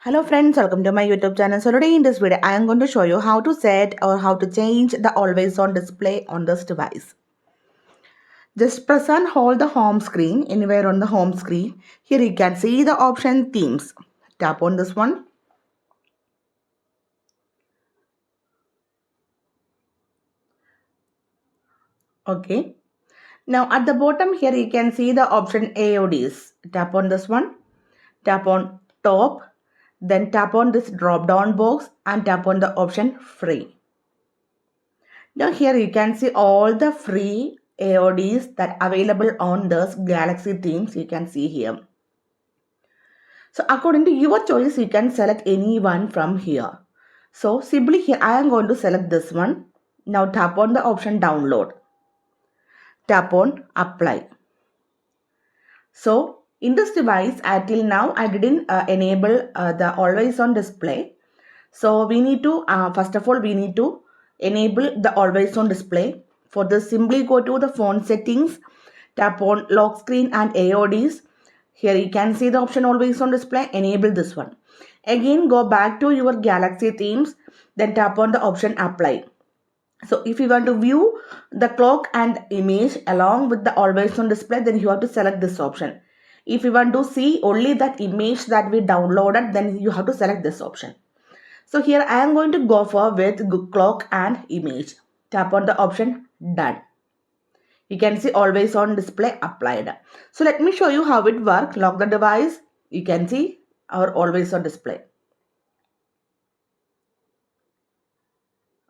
Hello friends, welcome to my YouTube channel. So today in this video, I am going to show you how to set or how to change the always on display on this device. Just press and hold the home screen anywhere on the home screen. Here you can see the option themes. Tap on this one. Okay. Now at the bottom here you can see the option AODs. Tap on this one. Tap on top. Then tap on this drop down box and tap on the option free. Now here you can see all the free AODs that available on this Galaxy themes you can see here. So according to your choice, you can select any one from here. So simply here I am going to select this one. Now tap on the option download. Tap on apply. So in this device till now I didn't enable the always on display. So we need to first of all we need to enable the always on display. For this, simply go to the phone settings, tap on lock screen and AODs. Here you can see the option always on display, enable this one. Again go back to your Galaxy themes, then tap on the option apply. So if you want to view the clock and image along with the always on display, then you have to select this option. If you want to see only that image that we downloaded, then you have to select this option. So here I am going to go for with clock and image. Tap on the option done. You can see always on display applied. So let me show you how it works. Lock the device. You can see our always on display.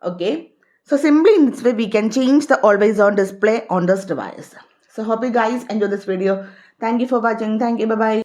Okay. So simply in this way we can change the always on display on this device. So hope you guys enjoy this video. Thank you for watching. Thank you. Bye bye.